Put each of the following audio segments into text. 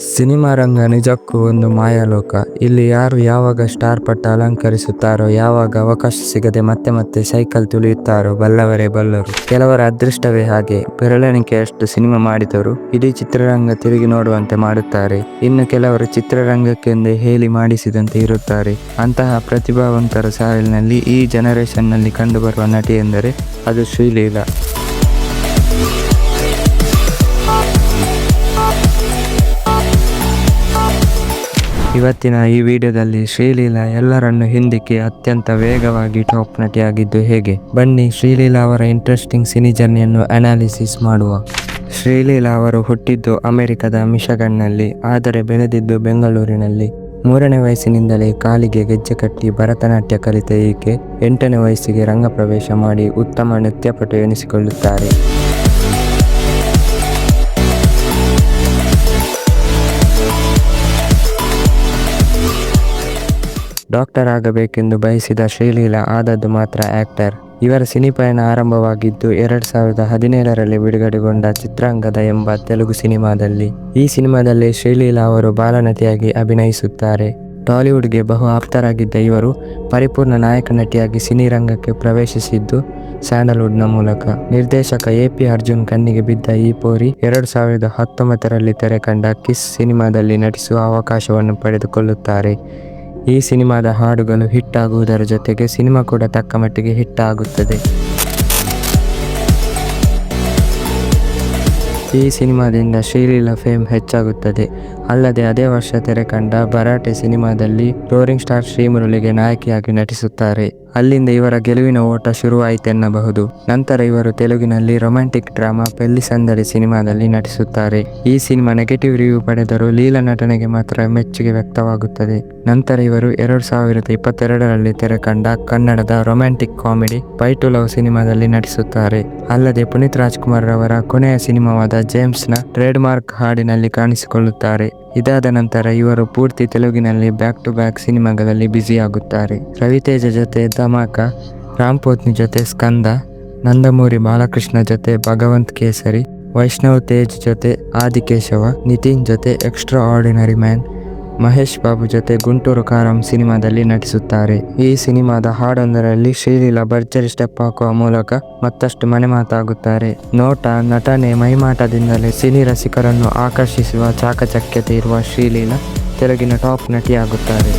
Cinema ರಂಗ ನಿಜಕ್ಕೂ ಒಂದು ಮಾಯಾಲೋಕ. ಇಲ್ಲಿ ಯಾರು ಯಾವಾಗ ಸ್ಟಾರ್ ಪಟ್ಟ ಅಲಂಕರಿಸುತ್ತಾರೋ, ಯಾವಾಗ ಅವಕಾಶ ಸಿಗದೆ ಮತ್ತೆ ಮತ್ತೆ ಸೈಕಲ್ ತುಳಿಯುತ್ತಾರೋ ಬಲ್ಲವರೇ ಬಲ್ಲರು. ಕೆಲವರ ಅದೃಷ್ಟವೇ ಹಾಗೆ. ಬೆರಳೆಣಿಕೆಯಷ್ಟು ಸಿನಿಮಾ ಮಾಡಿದರೂ ಇಡೀ ಚಿತ್ರರಂಗ ತಿರುಗಿ ನೋಡುವಂತೆ ಮಾಡುತ್ತಾರೆ. ಇನ್ನು ಕೆಲವರು ಚಿತ್ರರಂಗಕ್ಕೆಂದೇ ಹೇಳಿ ಮಾಡಿಸಿದಂತೆ ಇರುತ್ತಾರೆ. ಅಂತಹ ಪ್ರತಿಭಾವಂತರ ಸಾಲಿನಲ್ಲಿ ಈ ಜನರೇಷನ್ನಲ್ಲಿ ಕಂಡುಬರುವ ನಟಿ ಎಂದರೆ ಅದು ಶ್ರೀಲೀಲಾ. ಇವತ್ತಿನ ಈ ವಿಡಿಯೋದಲ್ಲಿ ಶ್ರೀಲೀಲಾ ಎಲ್ಲರನ್ನು ಹಿಂದಿಕ್ಕಿ ಅತ್ಯಂತ ವೇಗವಾಗಿ ಟಾಪ್ ನಟಿಯಾಗಿದ್ದು ಹೇಗೆ, ಬನ್ನಿ ಶ್ರೀಲೀಲಾ ಅವರ ಇಂಟ್ರೆಸ್ಟಿಂಗ್ ಸಿನಿ ಜರ್ನಿಯನ್ನು ಅನಾಲಿಸಿಸ್ ಮಾಡುವ. ಶ್ರೀಲೀಲಾ ಅವರು ಹುಟ್ಟಿದ್ದು ಅಮೆರಿಕದ ಮಿಶಗನ್ನಲ್ಲಿ, ಆದರೆ ಬೆಳೆದಿದ್ದು ಬೆಂಗಳೂರಿನಲ್ಲಿ. 3ನೇ ವಯಸ್ಸಿನಿಂದಲೇ ಕಾಲಿಗೆ ಗೆಜ್ಜೆ ಕಟ್ಟಿ ಭರತನಾಟ್ಯ ಕಲಿತ ಈಕೆ 8ನೇ ವಯಸ್ಸಿಗೆ ರಂಗಪ್ರವೇಶ ಮಾಡಿ ಉತ್ತಮ ನೃತ್ಯಪಟು ಎನಿಸಿಕೊಳ್ಳುತ್ತಾರೆ. ಡಾಕ್ಟರ್ ಆಗಬೇಕೆಂದು ಬಯಸಿದ ಶ್ರೀಲೀಲಾ ಆದದ್ದು ಮಾತ್ರ ಆಕ್ಟರ್. ಇವರ ಸಿನಿ ಪಯಣ ಆರಂಭವಾಗಿದ್ದು 2017ರಲ್ಲಿ ಬಿಡುಗಡೆಗೊಂಡ ಚಿತ್ರಾಂಗದ ಎಂಬ ತೆಲುಗು ಸಿನಿಮಾದಲ್ಲಿ. ಈ ಸಿನಿಮಾದಲ್ಲಿ ಶ್ರೀಲೀಲಾ ಅವರು ಬಾಲನಟಿಯಾಗಿ ಅಭಿನಯಿಸುತ್ತಾರೆ. ಟಾಲಿವುಡ್ಗೆ ಬಹು ಆಪ್ತರಾಗಿದ್ದ ಇವರು ಪರಿಪೂರ್ಣ ನಾಯಕ ನಟಿಯಾಗಿ ಸಿನಿ ರಂಗಕ್ಕೆ ಪ್ರವೇಶಿಸಿದ್ದು ಸ್ಯಾಂಡಲ್ವುಡ್ನ ಮೂಲಕ. ನಿರ್ದೇಶಕ AP ಅರ್ಜುನ್ ಕಣ್ಣಿಗೆ ಬಿದ್ದ ಈ ಪೋರಿ 2019ರಲ್ಲಿ ತೆರೆ ಕಂಡ ಕಿಸ್ ಸಿನಿಮಾದಲ್ಲಿ ನಟಿಸುವ ಅವಕಾಶವನ್ನು ಪಡೆದುಕೊಳ್ಳುತ್ತಾರೆ. ಈ ಸಿನಿಮಾದ ಹಾಡುಗಳು ಹಿಟ್ ಆಗುವುದರ ಜೊತೆಗೆ ಸಿನಿಮಾ ಕೂಡ ತಕ್ಕ ಮಟ್ಟಿಗೆ ಹಿಟ್ ಆಗುತ್ತದೆ. ಈ ಸಿನಿಮಾದಿಂದ ಶ್ರೀಲೀಲಾ ಫೇಮ್ ಹೆಚ್ಚಾಗುತ್ತದೆ. ಅಲ್ಲದೆ ಅದೇ ವರ್ಷ ತೆರೆ ಕಂಡ ಭರಾಟೆ ಸಿನಿಮಾದಲ್ಲಿ ರೋರಿಂಗ್ ಸ್ಟಾರ್ ಶ್ರೀಮುರಳಿಗೆ ನಾಯಕಿಯಾಗಿ ನಟಿಸುತ್ತಾರೆ. ಅಲ್ಲಿಂದ ಇವರ ಗೆಲುವಿನ ಓಟ ಶುರುವಾಯಿತೆನ್ನಬಹುದು. ನಂತರ ಇವರು ತೆಲುಗಿನಲ್ಲಿ ರೊಮ್ಯಾಂಟಿಕ್ ಡ್ರಾಮಾ ಪೆಳ್ಳಿ ಸಂದಡಿ ಸಿನಿಮಾದಲ್ಲಿ ನಟಿಸುತ್ತಾರೆ. ಈ ಸಿನಿಮಾ ನೆಗೆಟಿವ್ ರಿವ್ಯೂ ಪಡೆದರೂ ಲೀಲಾ ನಟನೆಗೆ ಮಾತ್ರ ಮೆಚ್ಚುಗೆ ವ್ಯಕ್ತವಾಗುತ್ತದೆ. ನಂತರ ಇವರು 2022ರಲ್ಲಿ ತೆರೆ ಕಂಡ ಕನ್ನಡದ ರೊಮ್ಯಾಂಟಿಕ್ ಕಾಮಿಡಿ ಫೈ ಟು ಲವ್ ಸಿನಿಮಾದಲ್ಲಿ ನಟಿಸುತ್ತಾರೆ. ಅಲ್ಲದೆ ಪುನೀತ್ ರಾಜ್ಕುಮಾರ್ ರವರ ಕೊನೆಯ ಸಿನಿಮಾವಾದ ಜೇಮ್ಸ್ನ ಟ್ರೇಡ್ ಮಾರ್ಕ್ ಹಾಡಿನಲ್ಲಿ ಕಾಣಿಸಿಕೊಳ್ಳುತ್ತಾರೆ. ಇದಾದ ನಂತರ ಇವರು ಪೂರ್ತಿ ತೆಲುಗಿನಲ್ಲಿ ಬ್ಯಾಕ್ ಟು ಬ್ಯಾಕ್ ಸಿನಿಮಾಗಳಲ್ಲಿ ಬ್ಯುಸಿಯಾಗುತ್ತಾರೆ. ರವಿತೇಜ ಜೊತೆ ಧಮಾಕ, ರಾಮ್ ಪೋತ್ನಿ ಜೊತೆ ಸ್ಕಂದ, ನಂದಮೂರಿ ಬಾಲಕೃಷ್ಣ ಜೊತೆ ಭಗವಂತ್ ಕೇಸರಿ, ವೈಷ್ಣವ್ ತೇಜ್ ಜೊತೆ ಆದಿಕೇಶವ, ನಿತಿನ್ ಜೊತೆ extra ordinary man, Mahesh Babu ಜೊತೆ ಗುಂಟೂರು ಕಾರಂ ಸಿನಿಮಾದಲ್ಲಿ ನಟಿಸುತ್ತಾರೆ. ಈ ಸಿನಿಮಾದ ಹಾಡೊಂದರಲ್ಲಿ ಶ್ರೀಲೀಲಾ ಭರ್ಜರಿ ಸ್ಟೆಪ್ ಹಾಕುವ ಮೂಲಕ ಮತ್ತಷ್ಟು ಮನೆಮಾತಾಗುತ್ತಾರೆ. ನೋಟ, ನಟನೆ, ಮೈಮಾಟದಿಂದಲೇ ಸಿನಿ ರಸಿಕರನ್ನು ಆಕರ್ಷಿಸುವ ಚಾಕಚಕ್ಯತೆ ಇರುವ ಶ್ರೀಲೀಲಾ ತೆಲುಗಿನ ಟಾಪ್ ನಟಿಯಾಗುತ್ತಾರೆ.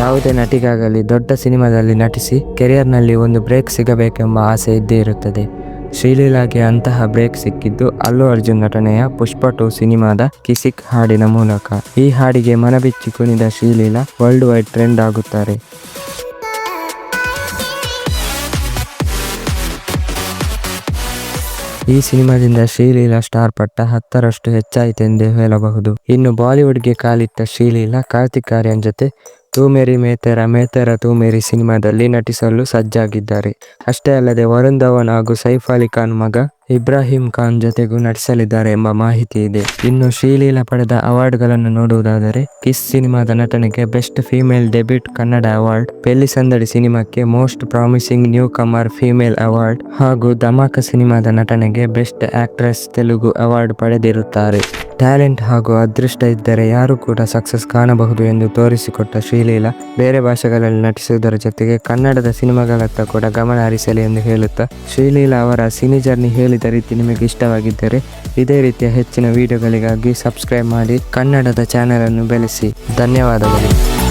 ಯಾವುದೇ ನಟಿಗಾಗಲಿ ದೊಡ್ಡ ಸಿನಿಮಾದಲ್ಲಿ ನಟಿಸಿ ಕೆರಿಯರ್ನಲ್ಲಿ ಒಂದು ಬ್ರೇಕ್ ಸಿಗಬೇಕೆಂಬ ಆಸೆ ಇದ್ದೇ ಇರುತ್ತದೆ. ಶ್ರೀಲೀಲಾಗೆ ಅಂತಹ ಬ್ರೇಕ್ ಸಿಕ್ಕಿದ್ದು ಅಲ್ಲು ಅರ್ಜುನ್ ನಟನೆಯ ಪುಷ್ಪ 2 ಸಿನಿಮಾದ ಕಿಸಿಕ್ ಹಾಡಿನ ಮೂಲಕ. ಈ ಹಾಡಿಗೆ ಮನಬಿಚ್ಚಿ ಕುಣಿದ ಶ್ರೀಲೀಲಾ ವರ್ಲ್ಡ್ ವೈಡ್ ಟ್ರೆಂಡ್ ಆಗುತ್ತಾರೆ. ಈ ಸಿನಿಮಾದಿಂದ ಶ್ರೀಲೀಲಾ ಸ್ಟಾರ್ ಪಟ್ಟ 10ರಷ್ಟು ಹೆಚ್ಚಾಯಿತೆಂದೇ ಹೇಳಬಹುದು. ಇನ್ನು ಬಾಲಿವುಡ್ಗೆ ಕಾಲಿಟ್ಟ ಶ್ರೀಲೀಲಾ ಕಾರ್ತಿಕ್ ಆರ್ಯನ್ ಜೊತೆ ತೂ ಮೇರಿ ಮೇತೆರಾ ತೂ ಮೇರಿ ಸಿನಿಮಾದಲ್ಲಿ ನಟಿಸಲು ಸಜ್ಜಾಗಿದ್ದಾರೆ. ಅಷ್ಟೇ ಅಲ್ಲದೆ ವರುಣ್ ಧವನ್ ಹಾಗೂ ಸೈಫ್ ಅಲಿ ಖಾನ್ ಮಗ ಇಬ್ರಾಹಿಂ ಖಾನ್ ಜೊತೆಗೂ ನಟಿಸಲಿದ್ದಾರೆ ಎಂಬ ಮಾಹಿತಿ ಇದೆ. ಇನ್ನು ಶ್ರೀಲೀಲಾ ಪಡೆದ ಅವಾರ್ಡ್ಗಳನ್ನು ನೋಡುವುದಾದರೆ ಕಿಸ್ ಸಿನಿಮಾದ ನಟನೆಗೆ best female debut Kannada award, Pelli Sandadi ಸಿನಿಮಾಕ್ಕೆ most promising newcomer female award ಹಾಗೂ ಧಮಾಕ ಸಿನಿಮಾದ ನಟನೆಗೆ ಬೆಸ್ಟ್ ಆಕ್ಟ್ರೆಸ್ ತೆಲುಗು ಅವಾರ್ಡ್ ಪಡೆದಿರುತ್ತಾರೆ. ಟ್ಯಾಲೆಂಟ್ ಹಾಗೂ ಅದೃಷ್ಟ ಇದ್ದರೆ ಯಾರು ಕೂಡ ಸಕ್ಸಸ್ ಕಾಣಬಹುದು ಎಂದು ತೋರಿಸಿಕೊಟ್ಟ ಶ್ರೀಲೀಲಾ ಬೇರೆ ಭಾಷೆಗಳಲ್ಲಿ ನಟಿಸುವುದರ ಜೊತೆಗೆ ಕನ್ನಡದ ಸಿನಿಮಾಗಳತ್ತ ಕೂಡ ಗಮನ ಹರಿಸಲಿ ಎಂದು ಹೇಳುತ್ತಾ, ಶ್ರೀಲೀಲಾ ಅವರ ಸಿನಿ ಜರ್ನಿ ಹೇಳಿದ ರೀತಿ ನಿಮಗೆ ಇಷ್ಟವಾಗಿದ್ದರೆ ಇದೇ ರೀತಿಯ ಹೆಚ್ಚಿನ ವಿಡಿಯೋಗಳಿಗಾಗಿ ಸಬ್ಸ್ಕ್ರೈಬ್ ಮಾಡಿ ಕನ್ನಡದ ಚಾನೆಲ್ ಅನ್ನು ಬೆಳೆಸಿ. ಧನ್ಯವಾದಗಳು.